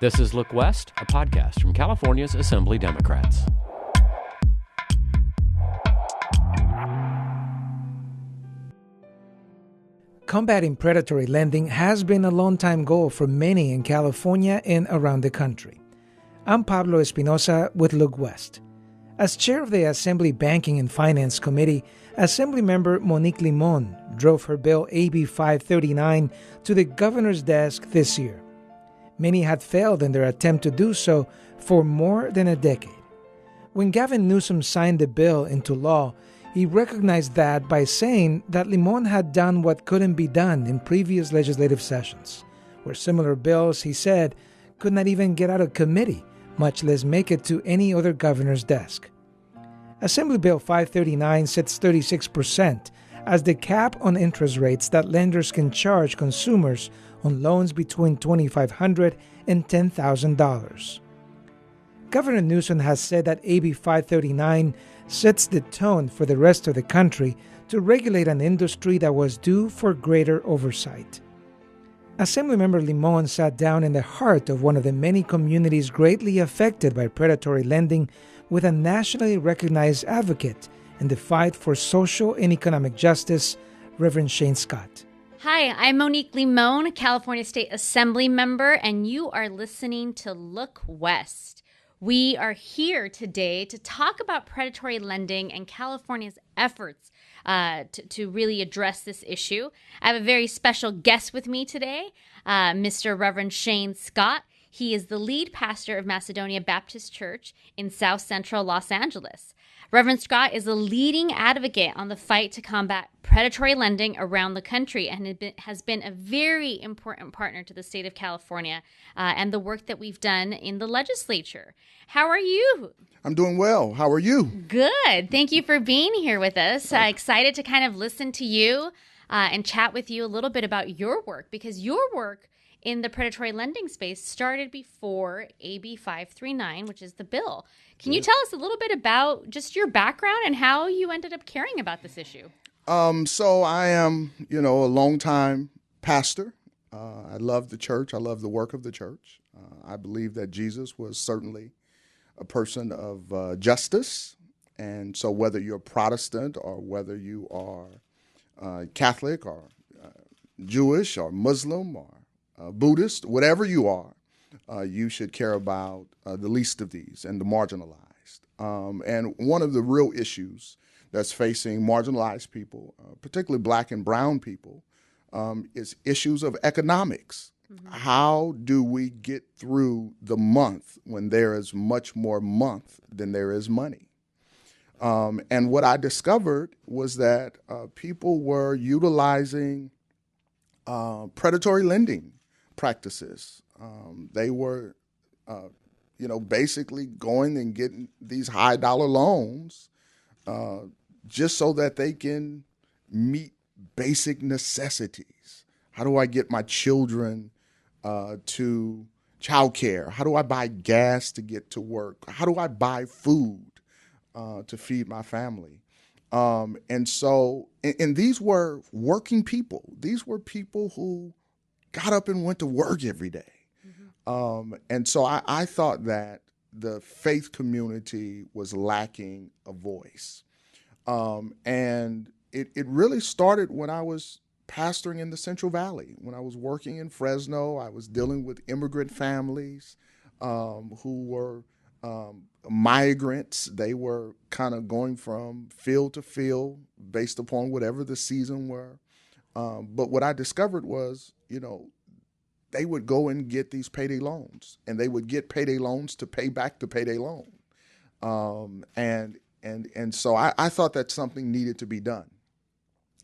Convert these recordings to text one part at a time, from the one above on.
This is Look West, a podcast from California's Assembly Democrats. Combating predatory lending has been a long-time goal for many in California and around the country. I'm Pablo Espinosa with Look West. As chair of the Assembly Banking and Finance Committee, Assemblymember Monique Limón drove her bill AB 539 to the governor's desk this year. Many had failed in their attempt to do so for more than a decade. When Gavin Newsom signed the bill into law, he recognized that by saying that Limón had done what couldn't be done in previous legislative sessions, where similar bills, he said, could not even get out of committee, much less make it to any other governor's desk. Assembly Bill 539 sets 36% as the cap on interest rates that lenders can charge consumers on loans between $2,500 and $10,000. Governor Newsom has said that AB 539 sets the tone for the rest of the country to regulate an industry that was due for greater oversight. Assemblymember Limón sat down in the heart of one of the many communities greatly affected by predatory lending with a nationally recognized advocate in the fight for social and economic justice, Reverend Shane Scott. Hi, I'm Monique Limón, California State Assembly member, and you are listening to Look West. We are here today to talk about predatory lending and California's efforts to really address this issue. I have a very special guest with me today, Mr. Reverend Shane Scott. He is the lead pastor of Macedonia Baptist Church in South Central Los Angeles. Reverend Scott is a leading advocate on the fight to combat predatory lending around the country and has been a very important partner to the state of California and the work that we've done in the legislature. How are you? I'm doing well. How are you? Good. Thank you for being here with us. Excited to kind of listen to you and chat with you a little bit about your work, because your work in the predatory lending space started before AB 539, which is the bill. Can you tell us a little bit about just your background and how you ended up caring about this issue? So I am, a longtime pastor. I love the church. I love the work of the church. I believe that Jesus was certainly a person of justice. And so whether you're Protestant or whether you are Catholic or Jewish or Muslim or Buddhist, whatever you are, you should care about the least of these and the marginalized. And one of the real issues that's facing marginalized people, particularly black and brown people, is issues of economics. Mm-hmm. How do we get through the month when there is much more month than there is money? And what I discovered was that people were utilizing predatory lending practices. They were, basically going and getting these high dollar loans just so that they can meet basic necessities. How do I get my children to childcare? How do I buy gas to get to work? How do I buy food to feed my family? And these were working people. These were people who got up and went to work every day. Mm-hmm. And so I thought that the faith community was lacking a voice. And it really started when I was pastoring in the Central Valley. When I was working in Fresno, I was dealing with immigrant families who were migrants. They were kind of going from field to field based upon whatever the season were. But what I discovered was, they would go and get these payday loans, and they would get payday loans to pay back the payday loan. And so I thought that something needed to be done.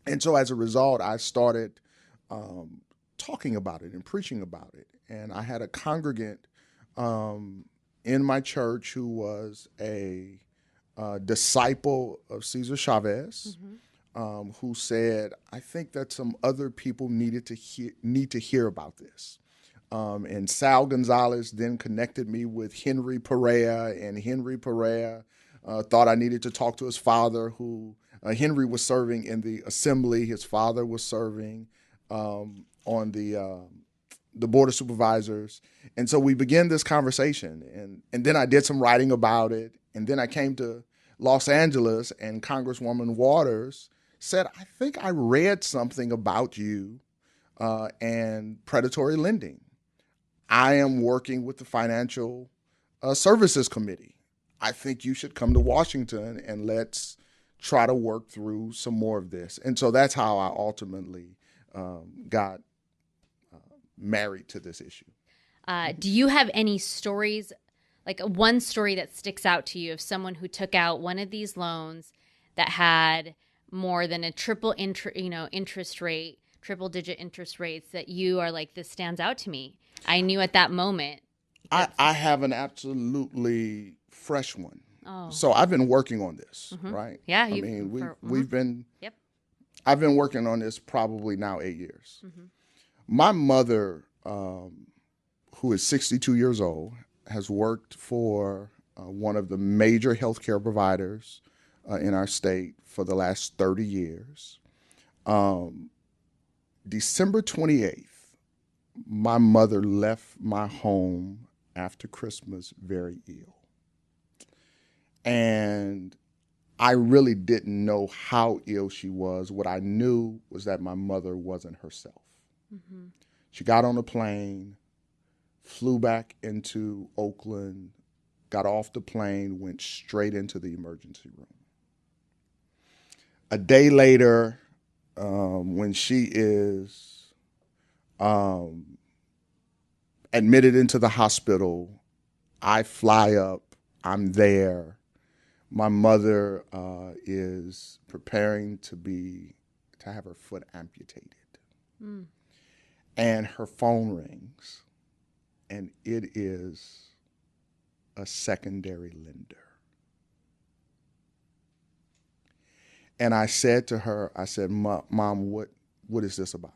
And so as a result, I started talking about it and preaching about it. And I had a congregant in my church who was a disciple of Cesar Chavez, who said, I think that some other people need to hear about this. And Sal Gonzalez then connected me with Henry Perea, and Henry Perea thought I needed to talk to his father, who Henry was serving in the assembly. His father was serving on the the Board of Supervisors. And so we began this conversation. And then I did some writing about it. And then I came to Los Angeles, and Congresswoman Waters said, I think I read something about you and predatory lending. I am working with the Financial Services Committee. I think you should come to Washington and let's try to work through some more of this. And so that's how I ultimately got married to this issue. Do you have any stories, like one story that sticks out to you of someone who took out one of these loans that had more than a interest rate, triple-digit interest rates, that you are like, this stands out to me? I knew at that moment. I have an absolutely fresh one. Oh. So I've been working on this, right? Yeah. We've been. Yep. I've been working on this probably now 8 years. My mother, who is 62 years old, has worked for one of the major healthcare providers in our state for the last 30 years. December 28th, my mother left my home after Christmas very ill. And I really didn't know how ill she was. What I knew was that my mother wasn't herself. She got on a plane, flew back into Oakland, got off the plane, went straight into the emergency room. A day later, when she is admitted into the hospital, I fly up, I'm there. My mother is preparing to have her foot amputated. And her phone rings, and it is a secondary lender. And I said to her, I said, Mom, what is this about?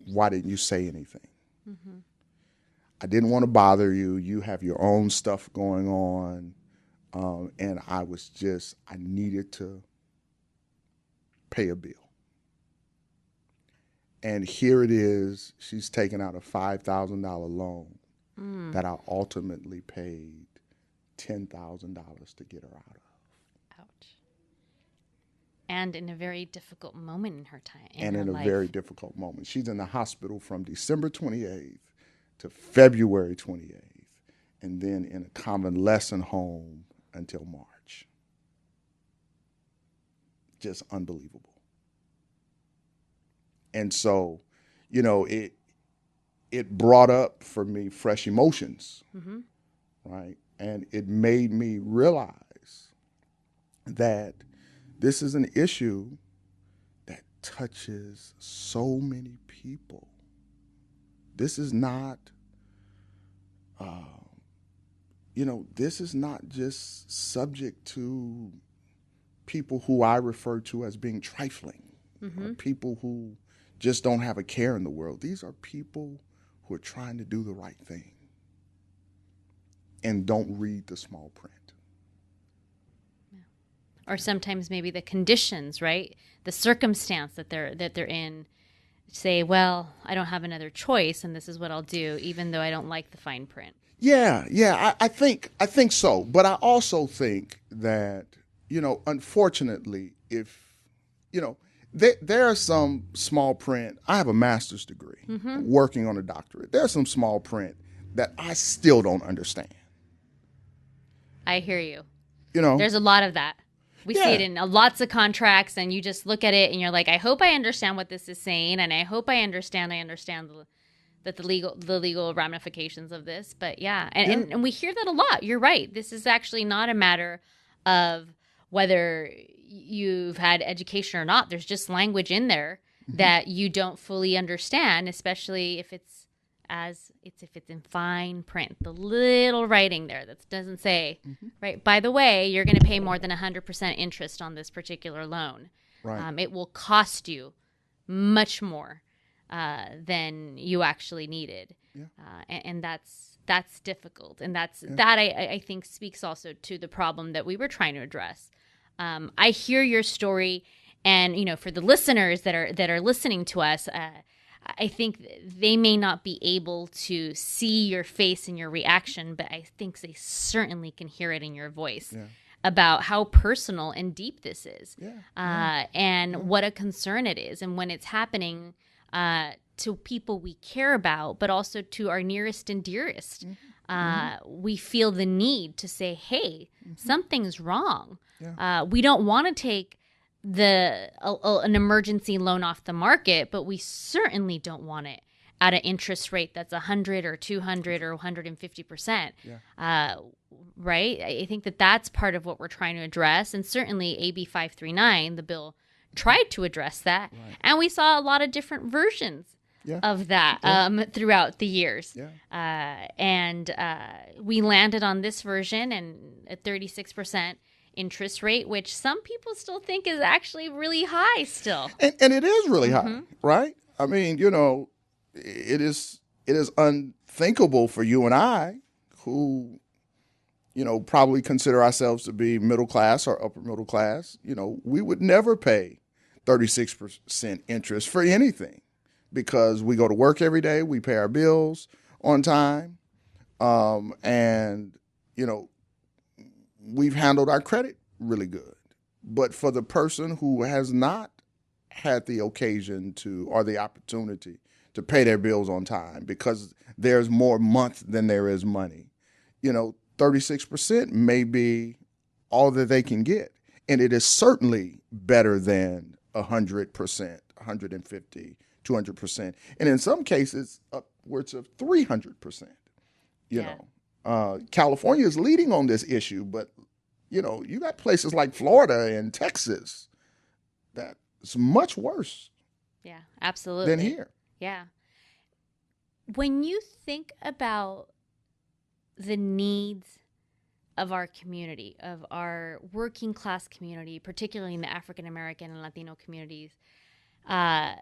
Why didn't you say anything? I didn't want to bother you. You have your own stuff going on. And I needed to pay a bill. And here it is, she's taken out a $5,000 loan that I ultimately paid $10,000 to get her out of. Ouch. And in a very difficult moment in her time. Very difficult moment. She's in the hospital from December 28th to February 28th, and then in a convalescent home until March. Just unbelievable. And so, it brought up for me fresh emotions, right? And it made me realize that this is an issue that touches so many people. This is not, this is not just subject to people who I refer to as being trifling, or people who just don't have a care in the world. These are people who are trying to do the right thing and don't read the small print. Or sometimes maybe the conditions, right? The circumstance that they're in, say, well, I don't have another choice, and this is what I'll do, even though I don't like the fine print. Yeah, I think so. But I also think that, unfortunately, if, there are some small print. I have a master's degree, working on a doctorate. There's some small print that I still don't understand. I hear you. There's a lot of that. We see it in lots of contracts, and you just look at it and you're like, I hope I understand what this is saying, and I hope I understand the legal ramifications of this. But and we hear that a lot. You're right. This is actually not a matter of whether you've had education or not. There's just language in there that you don't fully understand, especially if it's in fine print, the little writing there that doesn't say, right, by the way, you're going to pay more than 100% interest on this particular loan. Right. It will cost you much more than you actually needed. Yeah. And that's difficult. And that I think speaks also to the problem that we were trying to address. I hear your story, and for the listeners that are listening to us, I think they may not be able to see your face and your reaction, but I think they certainly can hear it in your voice about how personal and deep this is, and what a concern it is. And when it's happening to people we care about, but also to our nearest and dearest, we feel the need to say, hey, something's wrong. We don't want to take an emergency loan off the market, but we certainly don't want it at an interest rate that's 100 or 200 or 150%. Right? I think that's part of what we're trying to address. And certainly AB 539, the bill, tried to address that. Right. And we saw a lot of different versions of that throughout the years. And we landed on this version and a 36% interest rate, which some people still think is actually really high still. And it is really high, right? I mean, it is unthinkable for you and I, who, probably consider ourselves to be middle class or upper middle class. We would never pay 36% interest for anything because we go to work every day, we pay our bills on time, and, we've handled our credit really good. But for the person who has not had the occasion to or the opportunity to pay their bills on time because there's more month than there is money, 36% may be all that they can get. And it is certainly better than 100%, 150, 200%. And in some cases, upwards of 300%, California is leading on this issue, but, you got places like Florida and Texas that's much worse. Yeah, absolutely. Than here. Yeah. When you think about the needs of our community, of our working class community, particularly in the African American and Latino communities, I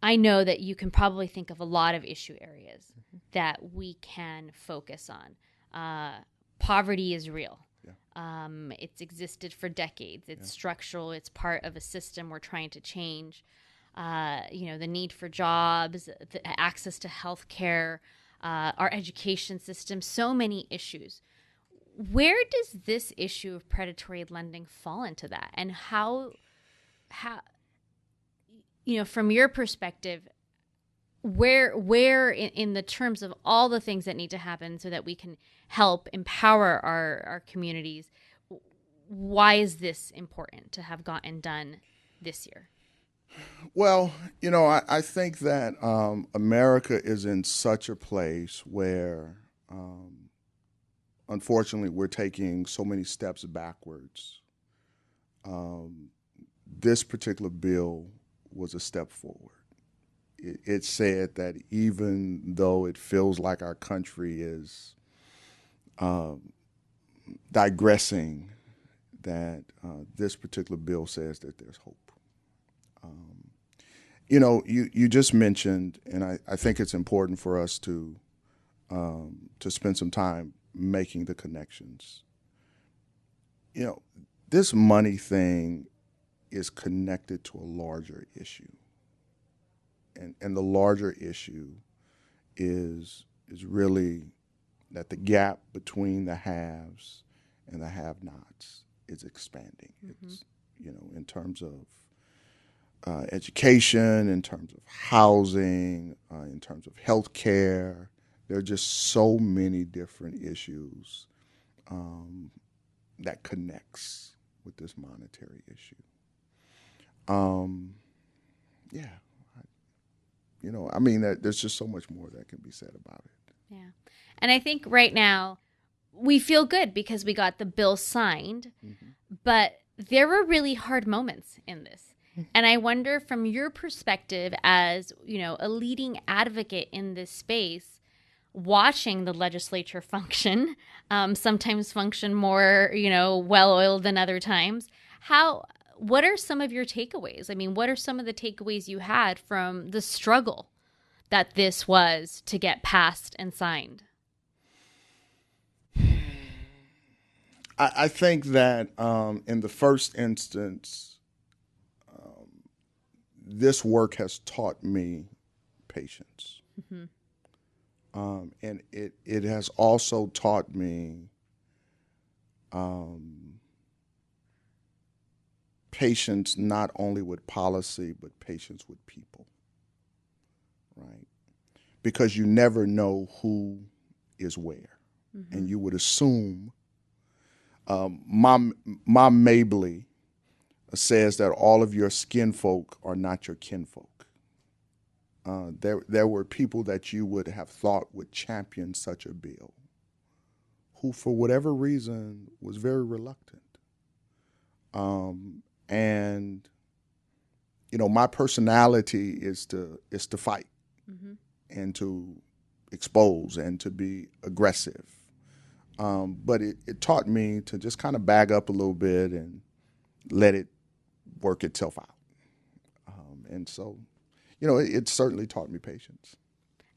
know that you can probably think of a lot of issue areas that we can focus on. Poverty is real. It's existed for decades. It's structural. It's part of a system we're trying to change. The need for jobs, the access to health care, our education system, so many issues. Where does this issue of predatory lending fall into that? And how from your perspective, where in the terms of all the things that need to happen so that we can help empower our communities, why is this important to have gotten done this year? Well, I think that America is in such a place where, unfortunately, we're taking so many steps backwards. This particular bill was a step forward. It said that even though it feels like our country is digressing, that this particular bill says that there's hope. You just mentioned, and I think it's important for us to spend some time making the connections. This money thing is connected to a larger issue. And the larger issue is really that the gap between the haves and the have-nots is expanding. It's, in terms of education, in terms of housing, in terms of health care. There are just so many different issues that connects with this monetary issue. There's just so much more that can be said about it. Yeah. And I think right now we feel good because we got the bill signed, but there were really hard moments in this. And I wonder, from your perspective as, a leading advocate in this space, watching the legislature function, sometimes function more, well-oiled than other times, what are some of your takeaways? I mean, what are some of the takeaways you had from the struggle that this was to get passed and signed? I think that in the first instance, this work has taught me patience. And it has also taught me patience not only with policy, but patience with people, right? Because you never know who is where. And you would assume, Mom Mabley says that all of your skinfolk are not your kinfolk. There were people that you would have thought would champion such a bill who, for whatever reason, was very reluctant. And, you know, my personality is to fight and to expose and to be aggressive. But it taught me to just kind of bag up a little bit and let it work itself out. And so, you know, it certainly taught me patience.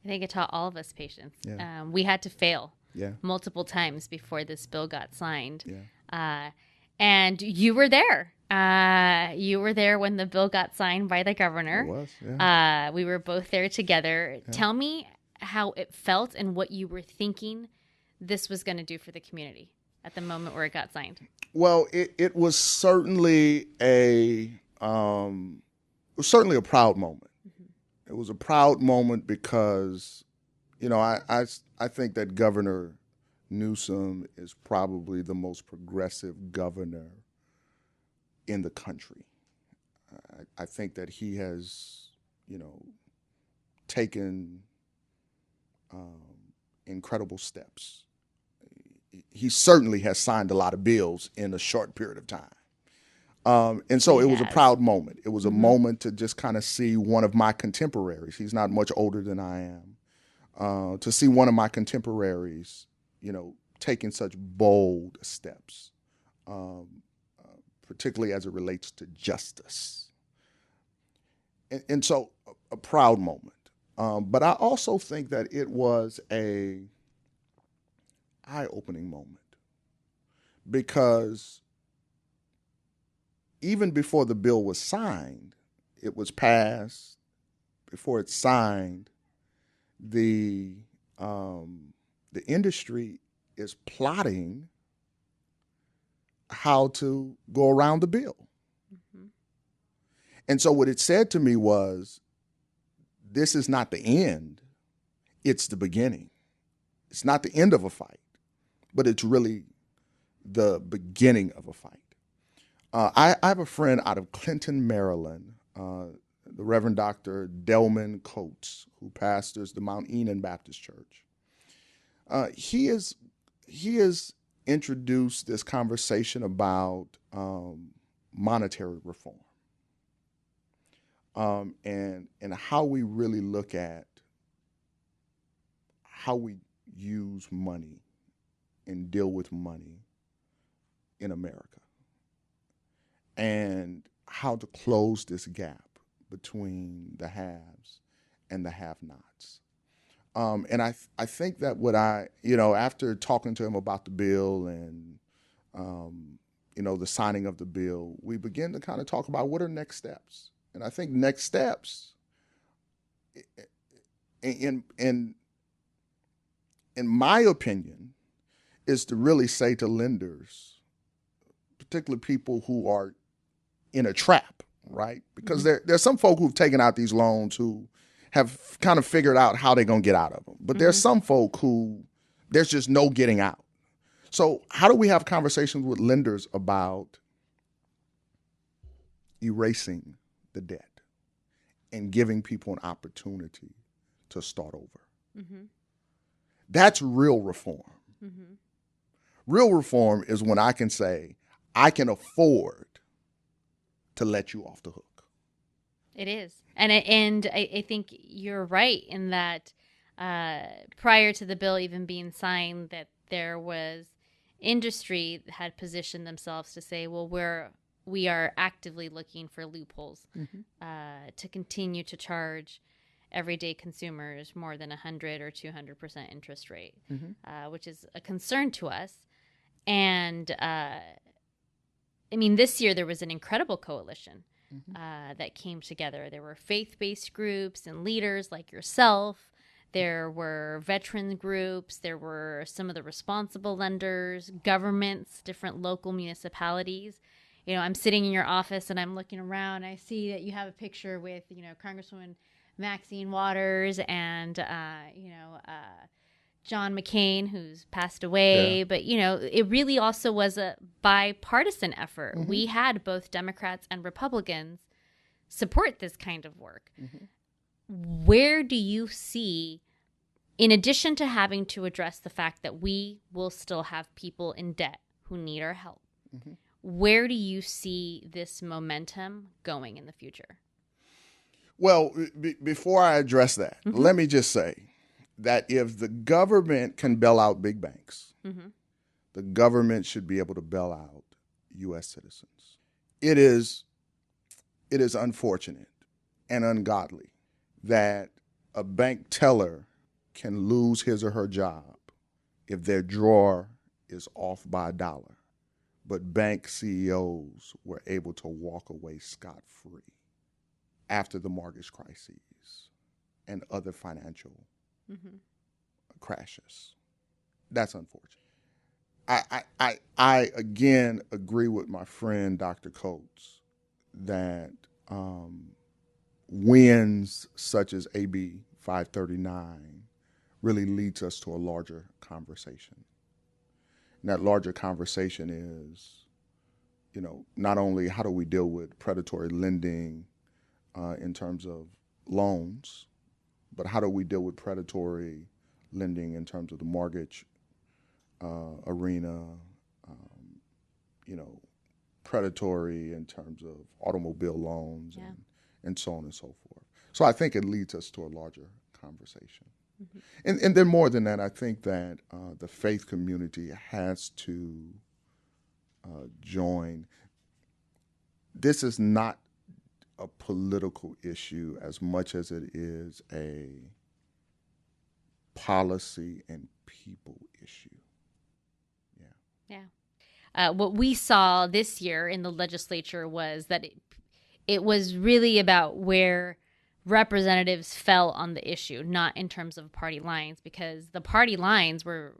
I think it taught all of us patience. Yeah. We had to fail Yeah. multiple times before this bill got signed. Yeah. And you were there. You were there when the bill got signed by the governor. I was, yeah. We were both there together. Yeah. Tell me how it felt and what you were thinking this was going to do for the community at the moment where it got signed. Well, it was certainly a proud moment. It was a proud moment because, you know, I think that Governor Newsom is probably the most progressive governor in the country. I think that he has, you know, taken incredible steps. He certainly has signed a lot of bills in a short period of time. And so it was a proud moment. It was a moment to just kind of see one of my contemporaries. He's not much older than I am. To see one of my contemporaries, you know, taking such bold steps, particularly as it relates to justice. And so a proud moment. But I also think that it was a eye-opening moment because even before the bill was signed, it was passed, before it's signed, the industry is plotting how to go around the bill. And so what it said to me was, this is not the end, it's the beginning. It's not the end of a fight, but it's really the beginning of a fight. I have a friend out of Clinton, Maryland, the Reverend Dr. Delman Coates, who pastors the Mount Enon Baptist Church. He has introduced this conversation about monetary reform and how we really look at how we use money and deal with money in America, and how to close this gap between the haves and the have-nots. And I think that after talking to him about the bill and, the signing of the bill, we begin to kind of talk about what are next steps. And I think next steps, in my opinion, is to really say to lenders, particularly people who are in a trap, right? Because there's some folk who've taken out these loans who have kind of figured out how they're going to get out of them. But there's some folk who there's just no getting out. So how do we have conversations with lenders about erasing the debt and giving people an opportunity to start over? That's real reform. Real reform is when I can say, I can afford to let you off the hook. It is. And I think you're right in that prior to the bill even being signed, that there was industry had positioned themselves to say, well, we are actively looking for loopholes to continue to charge everyday consumers more than 100 or 200% interest rate, which is a concern to us. And this year there was an incredible coalition that came together. There were faith-based groups and leaders like yourself. There were veteran groups. There were some of the responsible lenders, governments, different local municipalities. You know, I'm sitting in your office and I'm looking around. I see that you have a picture with, Congresswoman Maxine Waters and, John McCain, who's passed away. Yeah. But, it really also was a bipartisan effort. Mm-hmm. We had both Democrats and Republicans support this kind of work. Mm-hmm. Where do you see, in addition to having to address the fact that we will still have people in debt who need our help, mm-hmm. where do you see this momentum going in the future? Well, before I address that, mm-hmm. let me just say that if the government can bail out big banks, mm-hmm. the government should be able to bail out U.S. citizens. It is unfortunate and ungodly that a bank teller can lose his or her job if their drawer is off by $1, but bank CEOs were able to walk away scot-free after the mortgage crises and other financial mm-hmm. crashes. That's unfortunate. I again agree with my friend Dr. Coates that wins such as AB 539 really leads us to a larger conversation. And that larger conversation is, not only how do we deal with predatory lending in terms of loans, but how do we deal with predatory lending in terms of the mortgage arena, predatory in terms of automobile loans and so on and so forth. So I think it leads us to a larger conversation. Mm-hmm. And then more than that, I think that the faith community has to join. This is not a political issue as much as it is a policy and people issue. Yeah. What we saw this year in the legislature was that it was really about where representatives fell on the issue, not in terms of party lines, because the party lines were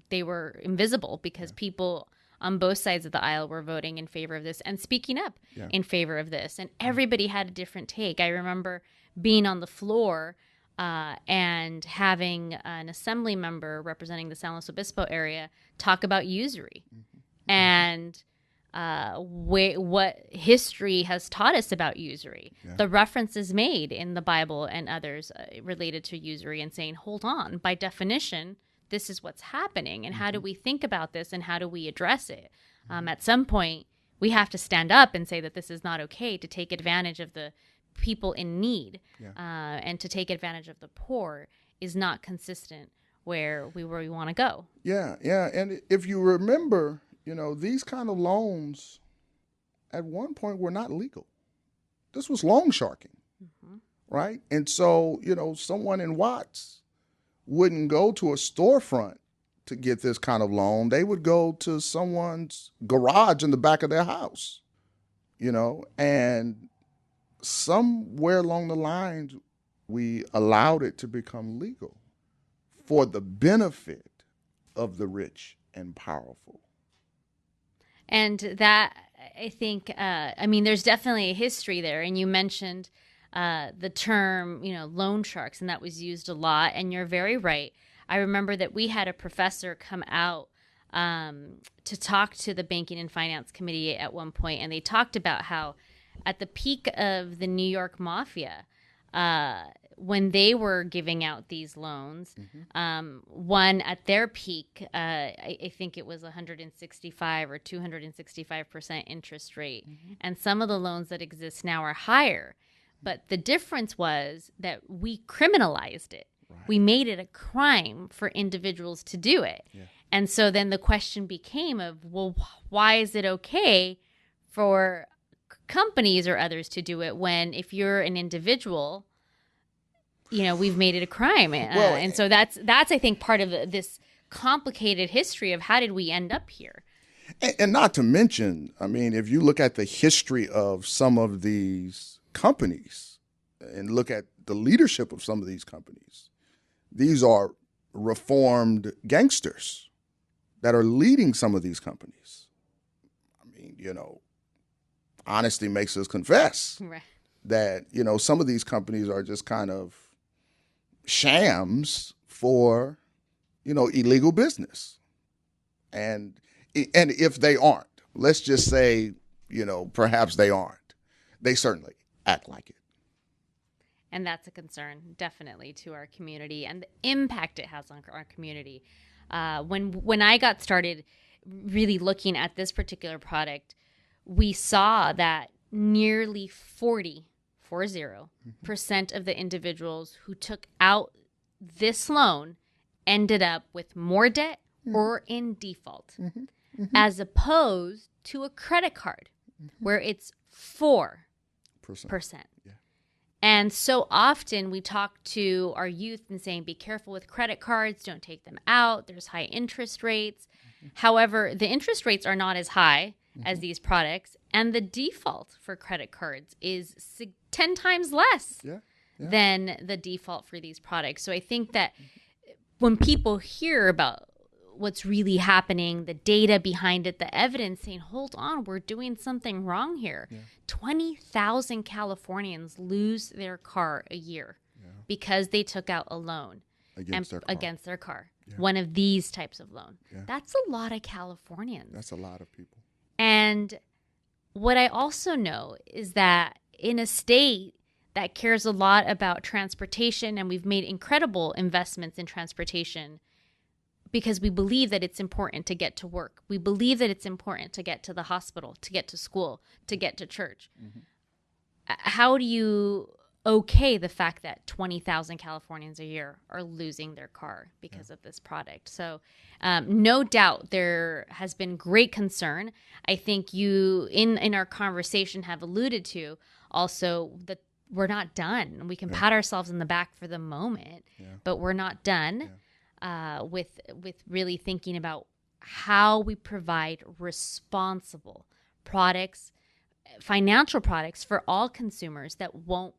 invisible because people on both sides of the aisle were voting in favor of this and speaking up in favor of this. And everybody had a different take. I remember being on the floor and having an assembly member representing the San Luis Obispo area talk about usury and what history has taught us about usury. Yeah. The references made in the Bible and others related to usury and saying, hold on, by definition, this is what's happening. And how do we think about this and how do we address it? At some point, we have to stand up and say that this is not okay to take advantage of the people in need and to take advantage of the poor is not consistent where we want to go. Yeah. And if you remember, these kind of loans at one point were not legal. This was loan sharking, right? And so, someone in Watts wouldn't go to a storefront to get this kind of loan. They would go to someone's garage in the back of their house, and somewhere along the lines, we allowed it to become legal for the benefit of the rich and powerful. And that, I think, there's definitely a history there. And you mentioned the term, loan sharks, and that was used a lot. And you're very right. I remember that we had a professor come out to talk to the Banking and Finance Committee at one point, and they talked about how at the peak of the New York Mafia, when they were giving out these loans, one at their peak, I think it was 165 or 265% interest rate. And some of the loans that exist now are higher. But the difference was that we criminalized it. Right. We made it a crime for individuals to do it. Yeah. And so then the question became of, well, why is it okay for companies or others to do it when if you're an individual, we've made it a crime. And so that's I think part of this complicated history of how did we end up here. And not to mention, I mean, if you look at the history of some of these companies and look at the leadership of some of these companies, these are reformed gangsters that are leading some of these companies. I mean, honesty makes us confess that, some of these companies are just kind of shams for, illegal business. And if they aren't, let's just say, perhaps they aren't, they certainly act like it. And that's a concern, definitely, to our community and the impact it has on our community. When I got started really looking at this particular product, we saw that nearly 40% of the individuals who took out this loan ended up with more debt or in default, as opposed to a credit card where it's 4%. Yeah. And so often we talk to our youth and saying, be careful with credit cards, don't take them out. There's high interest rates. However, the interest rates are not as high as these products. And the default for credit cards is 10 times less than the default for these products. So I think that when people hear about what's really happening, the data behind it, the evidence saying, hold on, we're doing something wrong here. 20,000 Californians lose their car a year because they took out a loan against their car. One of these types of loan. That's a lot of Californians. That's a lot of people. And what I also know is that in a state that cares a lot about transportation, and we've made incredible investments in transportation, because we believe that it's important to get to work. We believe that it's important to get to the hospital, to get to school, to get to church. How do you okay the fact that 20,000 Californians a year are losing their car because of this product? So no doubt there has been great concern. I think you, in our conversation, have alluded to also that we're not done. We can pat ourselves in the back for the moment, but we're not done. With really thinking about how we provide responsible products, financial products for all consumers that won't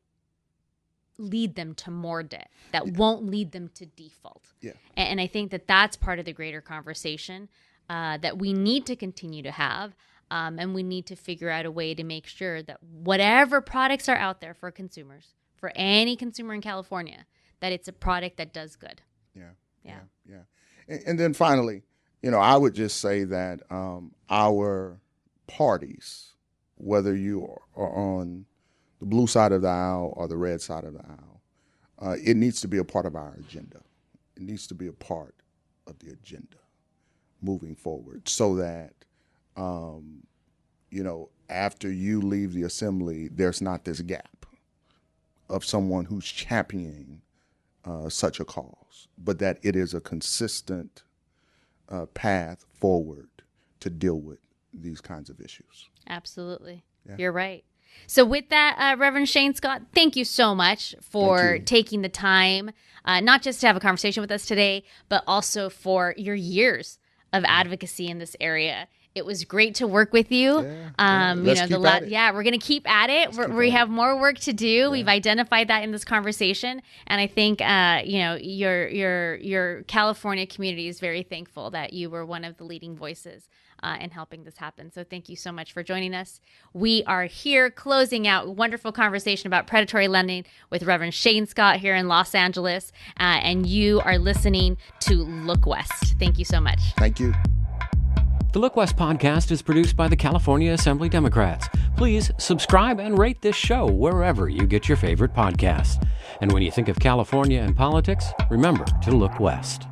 lead them to more debt, that won't lead them to default. And I think that that's part of the greater conversation that we need to continue to have. And we need to figure out a way to make sure that whatever products are out there for consumers, for any consumer in California, that it's a product that does good. Yeah. And then finally, I would just say that our parties, whether you are on the blue side of the aisle or the red side of the aisle, it needs to be a part of our agenda. It needs to be a part of the agenda moving forward so that, after you leave the assembly, there's not this gap of someone who's championing such a cause, but that it is a consistent path forward to deal with these kinds of issues. Absolutely. You're right. So with that, Reverend Shane Scott, thank you so much for taking the time, not just to have a conversation with us today, but also for your years of advocacy in this area. It was great to work with you. Let's keep at it. We're going to keep at it. We have more work to do. We've identified that in this conversation, and I think your California community is very thankful that you were one of the leading voices in helping this happen. So thank you so much for joining us. We are here closing out a wonderful conversation about predatory lending with Reverend Shane Scott here in Los Angeles, and you are listening to Look West. Thank you so much. Thank you. The Look West podcast is produced by the California Assembly Democrats. Please subscribe and rate this show wherever you get your favorite podcasts. And when you think of California and politics, remember to look west.